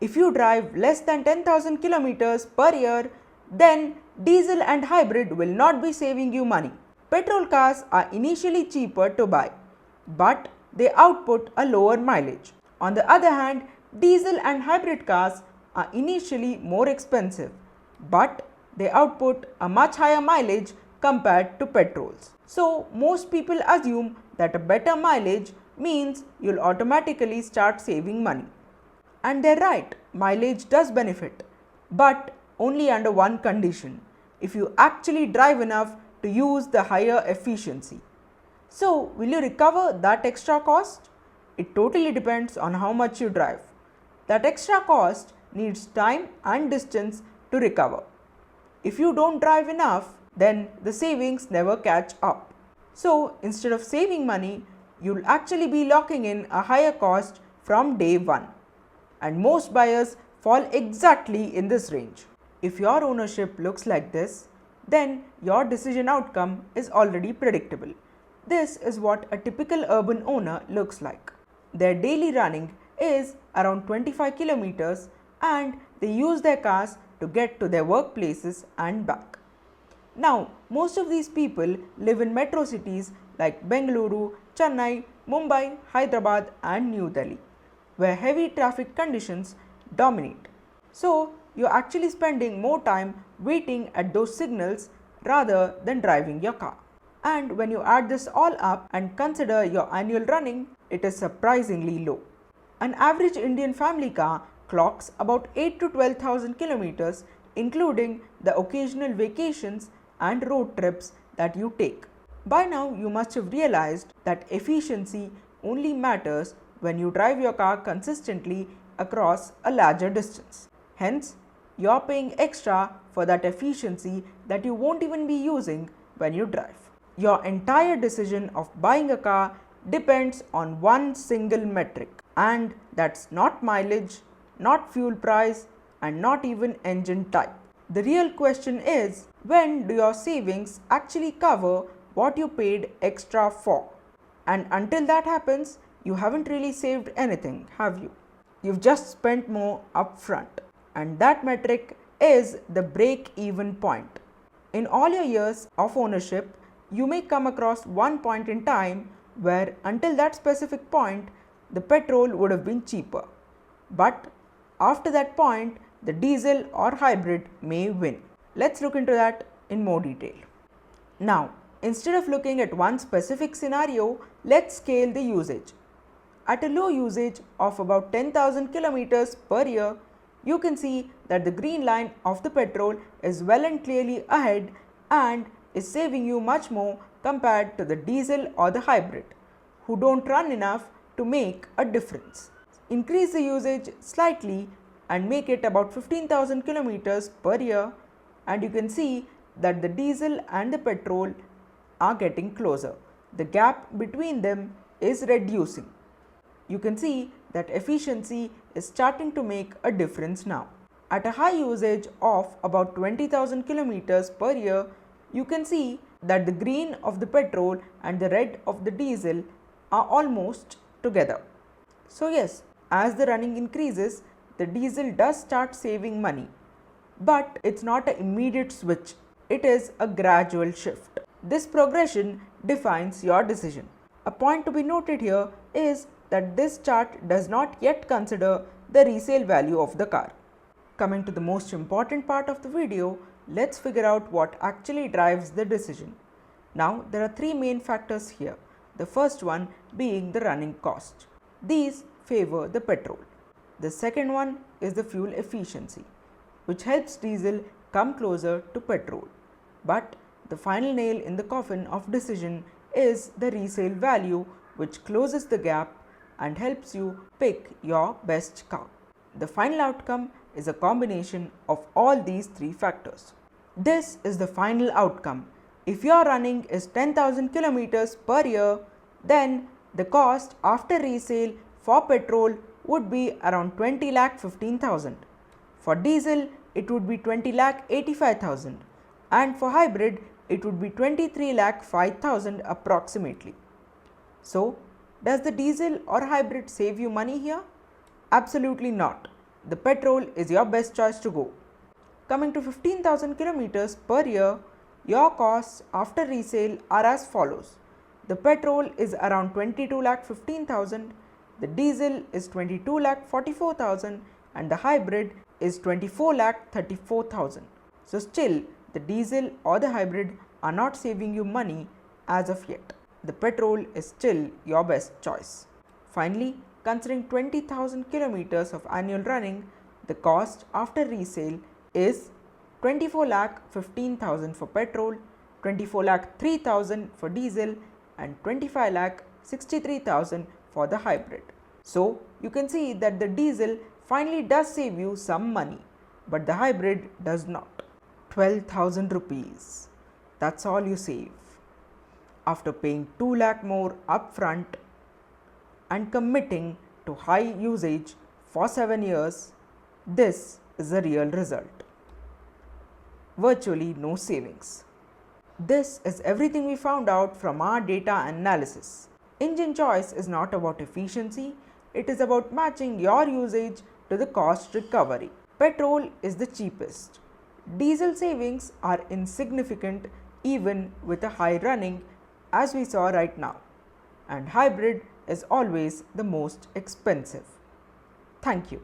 If you drive less than 10,000 kilometers per year, then diesel and hybrid will not be saving you money. Petrol cars are initially cheaper to buy, but they output a lower mileage. On the other hand, diesel and hybrid cars are initially more expensive, but they output a much higher mileage compared to petrols. So, most people assume that a better mileage means you'll automatically start saving money. And they're right, mileage does benefit, but only under one condition: if you actually drive enough to use the higher efficiency. So, will you recover that extra cost? It totally depends on how much you drive. That extra cost needs time and distance to recover. If you don't drive enough, then the savings never catch up. So, instead of saving money, you'll actually be locking in a higher cost from day one. And most buyers fall exactly in this range. If your ownership looks like this, then your decision outcome is already predictable. This is what a typical urban owner looks like. Their daily running is around 25 kilometers and they use their cars to get to their workplaces and back. Now, most of these people live in metro cities like Bengaluru, Chennai, Mumbai, Hyderabad and New Delhi, where heavy traffic conditions dominate. So, you're actually spending more time waiting at those signals rather than driving your car. And when you add this all up and consider your annual running, it is surprisingly low. An average Indian family car clocks about 8 to 12,000 kilometers, including the occasional vacations and road trips that you take. By now, you must have realized that efficiency only matters when you drive your car consistently across a larger distance. Hence, you're paying extra for that efficiency that you won't even be using when you drive. Your entire decision of buying a car depends on one single metric, and that's not mileage, not fuel price, and not even engine type. The real question is, when do your savings actually cover what you paid extra for? And until that happens, you haven't really saved anything, have you? You've just spent more upfront. And that metric is the break-even point. In all your years of ownership, you may come across one point in time where until that specific point, the petrol would have been cheaper. But after that point, the diesel or hybrid may win. Let's look into that in more detail. Now, instead of looking at one specific scenario, let's scale the usage. At a low usage of about 10,000 kilometers per year, you can see that the green line of the petrol is well and clearly ahead and is saving you much more compared to the diesel or the hybrid, who don't run enough to make a difference. Increase the usage slightly and make it about 15,000 kilometers per year, and you can see that the diesel and the petrol are getting closer. The gap between them is reducing. You can see that efficiency is starting to make a difference now. At a high usage of about 20,000 kilometers per year, you can see that the green of the petrol and the red of the diesel are almost together. So yes, as the running increases, the diesel does start saving money. But it's not an immediate switch, it is a gradual shift. This progression defines your decision. A point to be noted here is that this chart does not yet consider the resale value of the car. Coming to the most important part of the video, let's figure out what actually drives the decision. Now, there are three main factors here. The first one being the running cost. These favor the petrol. The second one is the fuel efficiency, which helps diesel come closer to petrol. But the final nail in the coffin of decision is the resale value, which closes the gap and helps you pick your best car. The final outcome is a combination of all these three factors. This is the final outcome. If your running is 10,000 kilometers per year, then the cost after resale for petrol would be around 20 lakh 15,000. For diesel, it would be 20 lakh 85,000, and for hybrid, it would be 23 lakh 5,000 approximately. So, does the diesel or hybrid save you money here? Absolutely not. the petrol is your best choice to go. Coming to 15,000 kilometers per year, your costs after resale are as follows. The petrol is around 22,15,000, the diesel is 22,44,000 and the hybrid is 24,34,000. So still the diesel or the hybrid are not saving you money as of yet. The petrol is still your best choice. Finally, considering 20,000 kilometers of annual running, the cost after resale is 24,15,000 for petrol, 24,03,000 for diesel and 25,63,000 for the hybrid. So you can see that the diesel finally does save you some money, but the hybrid does not. 12,000 rupees. That's all you save. After paying 2 lakh more upfront and committing to high usage for 7 years, this is the real result. Virtually no savings. This is everything we found out from our data analysis. Engine choice is not about efficiency, it is about matching your usage to the cost recovery. Petrol is the cheapest. Diesel savings are insignificant even with a high running, as we saw right now. And hybrid is always the most expensive. Thank you.